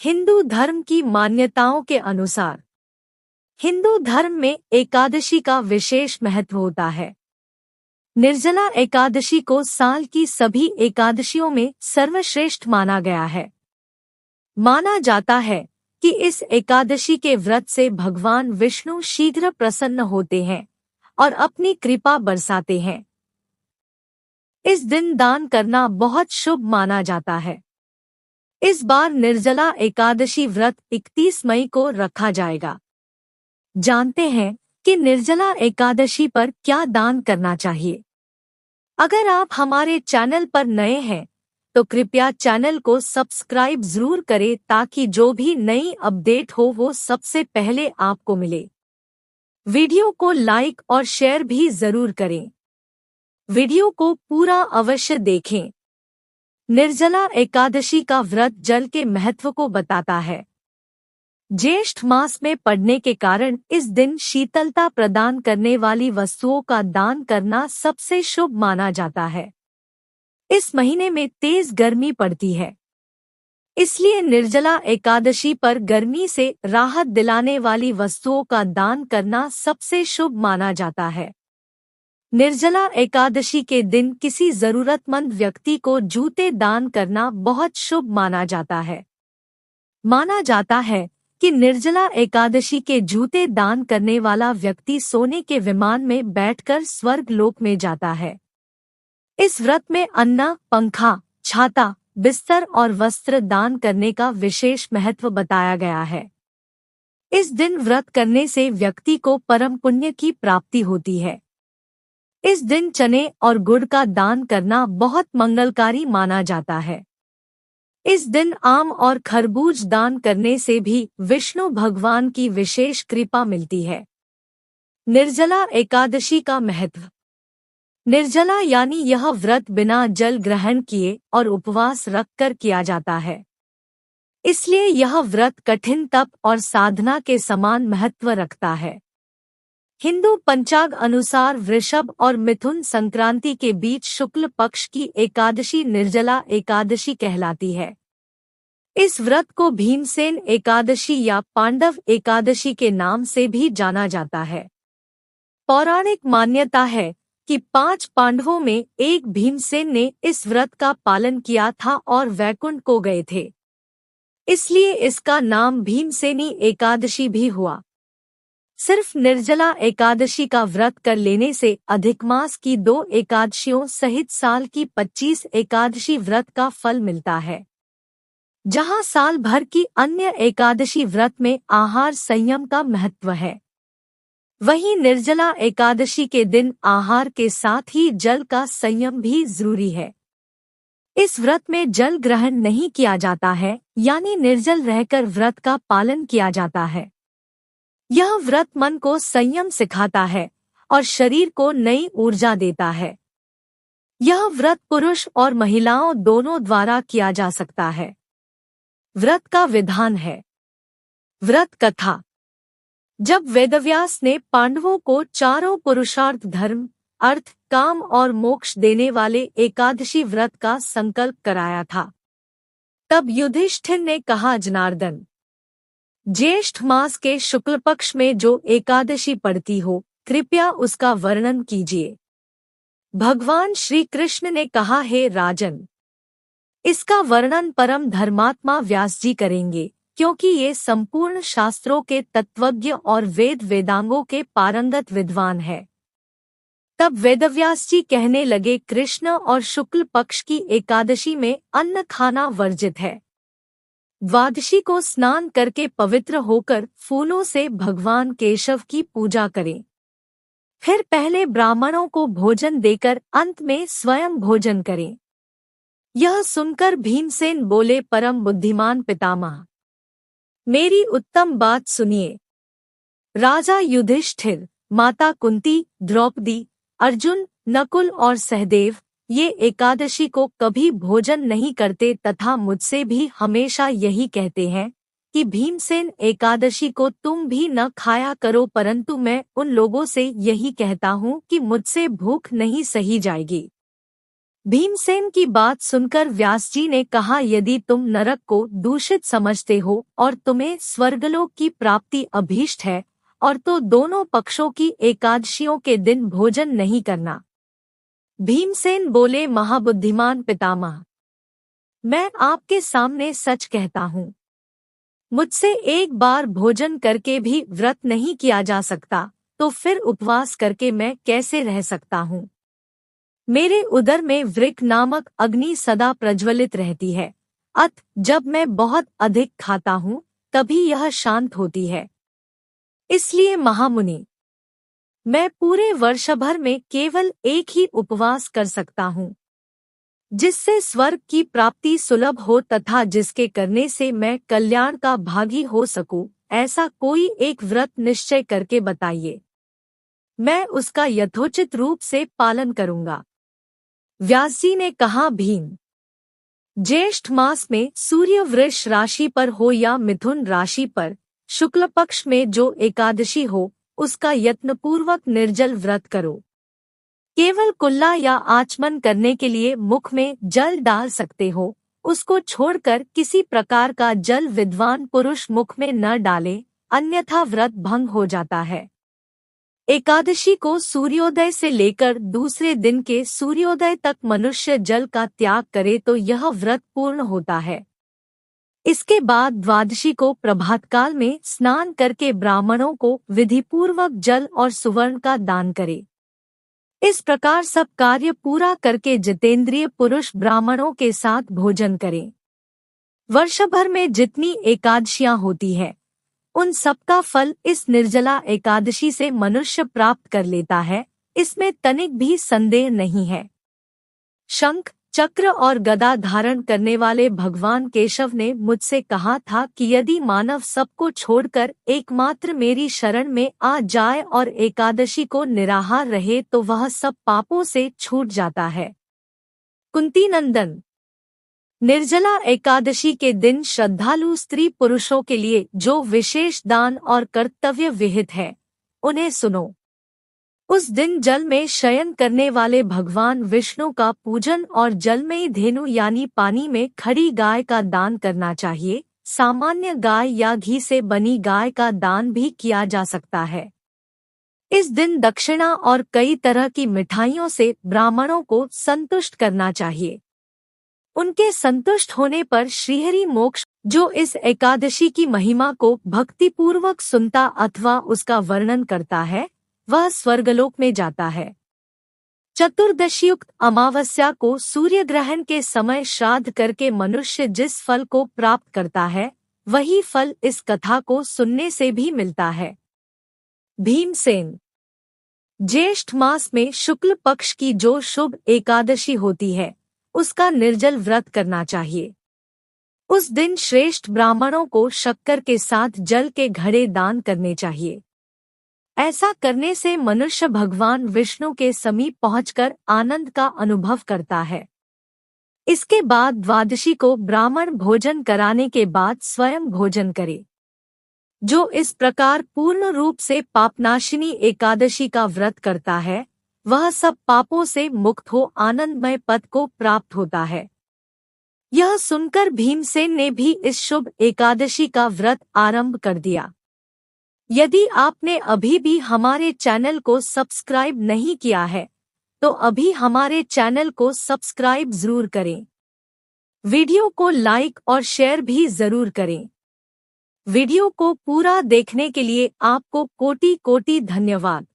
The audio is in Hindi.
हिंदू धर्म की मान्यताओं के अनुसार हिंदू धर्म में एकादशी का विशेष महत्व होता है। निर्जला एकादशी को साल की सभी एकादशियों में सर्वश्रेष्ठ माना गया है। माना जाता है कि इस एकादशी के व्रत से भगवान विष्णु शीघ्र प्रसन्न होते हैं और अपनी कृपा बरसाते हैं। इस दिन दान करना बहुत शुभ माना जाता है। इस बार निर्जला एकादशी व्रत 31 मई को रखा जाएगा। जानते हैं कि निर्जला एकादशी पर क्या दान करना चाहिए। अगर आप हमारे चैनल पर नए हैं तो कृपया चैनल को सब्सक्राइब जरूर करें ताकि जो भी नई अपडेट हो वो सबसे पहले आपको मिले। वीडियो को लाइक और शेयर भी जरूर करें। वीडियो को पूरा अवश्य देखें। निर्जला एकादशी का व्रत जल के महत्व को बताता है। ज्येष्ठ मास में पड़ने के कारण इस दिन शीतलता प्रदान करने वाली वस्तुओं का दान करना सबसे शुभ माना जाता है। इस महीने में तेज गर्मी पड़ती है, इसलिए निर्जला एकादशी पर गर्मी से राहत दिलाने वाली वस्तुओं का दान करना सबसे शुभ माना जाता है। निर्जला एकादशी के दिन किसी जरूरतमंद व्यक्ति को जूते दान करना बहुत शुभ माना जाता है। माना जाता है कि निर्जला एकादशी के जूते दान करने वाला व्यक्ति सोने के विमान में बैठकर स्वर्ग लोक में जाता है। इस व्रत में अन्न, पंखा, छाता, बिस्तर और वस्त्र दान करने का विशेष महत्व बताया गया है। इस दिन व्रत करने से व्यक्ति को परम पुण्य की प्राप्ति होती है। इस दिन चने और गुड़ का दान करना बहुत मंगलकारी माना जाता है। इस दिन आम और खरबूज दान करने से भी विष्णु भगवान की विशेष कृपा मिलती है। निर्जला एकादशी का महत्व। निर्जला यानी यह व्रत बिना जल ग्रहण किए और उपवास रखकर किया जाता है। इसलिए यह व्रत कठिन तप और साधना के समान महत्व रखता है। हिंदू पंचांग अनुसार वृषभ और मिथुन संक्रांति के बीच शुक्ल पक्ष की एकादशी निर्जला एकादशी कहलाती है। इस व्रत को भीमसेन एकादशी या पांडव एकादशी के नाम से भी जाना जाता है। पौराणिक मान्यता है कि 5 पांडवों में एक भीमसेन ने इस व्रत का पालन किया था और वैकुंठ को गए थे, इसलिए इसका नाम भीमसेनी एकादशी भी हुआ। सिर्फ निर्जला एकादशी का व्रत कर लेने से अधिक मास की 2 एकादशियों सहित साल की 25 एकादशी व्रत का फल मिलता है। जहां साल भर की अन्य एकादशी व्रत में आहार संयम का महत्व है, वहीं निर्जला एकादशी के दिन आहार के साथ ही जल का संयम भी जरूरी है। इस व्रत में जल ग्रहण नहीं किया जाता है, यानी निर्जल रहकर व्रत का पालन किया जाता है। यह व्रत मन को संयम सिखाता है और शरीर को नई ऊर्जा देता है। यह व्रत पुरुष और महिलाओं दोनों द्वारा किया जा सकता है। व्रत का विधान है। व्रत कथा। जब वेदव्यास ने पांडवों को चारों पुरुषार्थ धर्म, अर्थ, काम और मोक्ष देने वाले एकादशी व्रत का संकल्प कराया था, तब युधिष्ठिर ने कहा, जनार्दन, ज्येष्ठ मास के शुक्ल पक्ष में जो एकादशी पड़ती हो, कृपया उसका वर्णन कीजिए। भगवान श्री कृष्ण ने कहा, हे राजन, इसका वर्णन परम धर्मात्मा व्यास जी करेंगे, क्योंकि ये संपूर्ण शास्त्रों के तत्वज्ञ और वेद वेदांगों के पारंगत विद्वान है। तब वेदव्यास जी कहने लगे, कृष्ण और शुक्ल पक्ष की एकादशी में अन्न खाना वर्जित है। द्वादशी को स्नान करके पवित्र होकर फूलों से भगवान केशव की पूजा करें। फिर पहले ब्राह्मणों को भोजन देकर अंत में स्वयं भोजन करें। यह सुनकर भीमसेन बोले, परम बुद्धिमान पितामह, मेरी उत्तम बात सुनिए। राजा युधिष्ठिर, माता कुंती, द्रौपदी, अर्जुन, नकुल और सहदेव ये एकादशी को कभी भोजन नहीं करते तथा मुझसे भी हमेशा यही कहते हैं कि भीमसेन एकादशी को तुम भी न खाया करो, परंतु मैं उन लोगों से यही कहता हूँ कि मुझसे भूख नहीं सही जाएगी। भीमसेन की बात सुनकर व्यास जी ने कहा, यदि तुम नरक को दूषित समझते हो और तुम्हें स्वर्गलोक की प्राप्ति अभीष्ट है और तो दोनों पक्षों की एकादशियों के दिन भोजन नहीं करना। भीमसेन बोले, महाबुद्धिमान पितामह, मैं आपके सामने सच कहता हूँ, मुझसे एक बार भोजन करके भी व्रत नहीं किया जा सकता, तो फिर उपवास करके मैं कैसे रह सकता हूँ। मेरे उदर में वृक नामक अग्नि सदा प्रज्वलित रहती है, अत जब मैं बहुत अधिक खाता हूँ तभी यह शांत होती है। इसलिए महामुनि, मैं पूरे वर्ष भर में केवल एक ही उपवास कर सकता हूँ, जिससे स्वर्ग की प्राप्ति सुलभ हो तथा जिसके करने से मैं कल्याण का भागी हो सकूं। ऐसा कोई एक व्रत निश्चय करके बताइए, मैं उसका यथोचित रूप से पालन करूंगा। व्यास जी ने कहा, भीम, ज्येष्ठ मास में सूर्य वृष राशि पर हो या मिथुन राशि पर शुक्ल पक्ष में जो एकादशी हो, उसका यत्नपूर्वक निर्जल व्रत करो। केवल कुल्ला या आचमन करने के लिए मुख में जल डाल सकते हो, उसको छोड़कर किसी प्रकार का जल विद्वान पुरुष मुख में न डाले, अन्यथा व्रत भंग हो जाता है। एकादशी को सूर्योदय से लेकर दूसरे दिन के सूर्योदय तक मनुष्य जल का त्याग करे तो यह व्रत पूर्ण होता है। इसके बाद द्वादशी को प्रभातकाल में स्नान करके ब्राह्मणों को विधिपूर्वक जल और सुवर्ण का दान करे। इस प्रकार सब कार्य पूरा करके जितेंद्रिय पुरुष ब्राह्मणों के साथ भोजन करें। वर्ष भर में जितनी एकादशियां होती है, उन सबका फल इस निर्जला एकादशी से मनुष्य प्राप्त कर लेता है, इसमें तनिक भी संदेह नहीं है। शंख, चक्र और गदा धारण करने वाले भगवान केशव ने मुझसे कहा था कि यदि मानव सबको छोड़कर एकमात्र मेरी शरण में आ जाए और एकादशी को निराहार रहे तो वह सब पापों से छूट जाता है। कुंती नंदन, निर्जला एकादशी के दिन श्रद्धालु स्त्री पुरुषों के लिए जो विशेष दान और कर्तव्य विहित है, उन्हें सुनो। उस दिन जल में शयन करने वाले भगवान विष्णु का पूजन और जलमयी धेनु यानी पानी में खड़ी गाय का दान करना चाहिए। सामान्य गाय या घी से बनी गाय का दान भी किया जा सकता है। इस दिन दक्षिणा और कई तरह की मिठाइयों से ब्राह्मणों को संतुष्ट करना चाहिए। उनके संतुष्ट होने पर श्रीहरि मोक्ष, जो इस एकादशी की महिमा को भक्तिपूर्वक सुनता अथवा उसका वर्णन करता है, वह स्वर्गलोक में जाता है। चतुर्दशीयुक्त अमावस्या को सूर्य ग्रहण के समय श्राद्ध करके मनुष्य जिस फल को प्राप्त करता है, वही फल इस कथा को सुनने से भी मिलता है। भीमसेन, ज्येष्ठ मास में शुक्ल पक्ष की जो शुभ एकादशी होती है, उसका निर्जल व्रत करना चाहिए। उस दिन श्रेष्ठ ब्राह्मणों को शक्कर के साथ जल के घड़े दान करने चाहिए। ऐसा करने से मनुष्य भगवान विष्णु के समीप पहुंचकर आनंद का अनुभव करता है। इसके बाद द्वादशी को ब्राह्मण भोजन कराने के बाद स्वयं भोजन करे। जो इस प्रकार पूर्ण रूप से पापनाशिनी एकादशी का व्रत करता है, वह सब पापों से मुक्त हो आनंदमय पद को प्राप्त होता है। यह सुनकर भीमसेन ने भी इस शुभ एकादशी का व्रत आरंभ कर दिया। यदि आपने अभी भी हमारे चैनल को सब्सक्राइब नहीं किया है, तो अभी हमारे चैनल को सब्सक्राइब जरूर करें। वीडियो को लाइक और शेयर भी जरूर करें। वीडियो को पूरा देखने के लिए आपको कोटि कोटि धन्यवाद।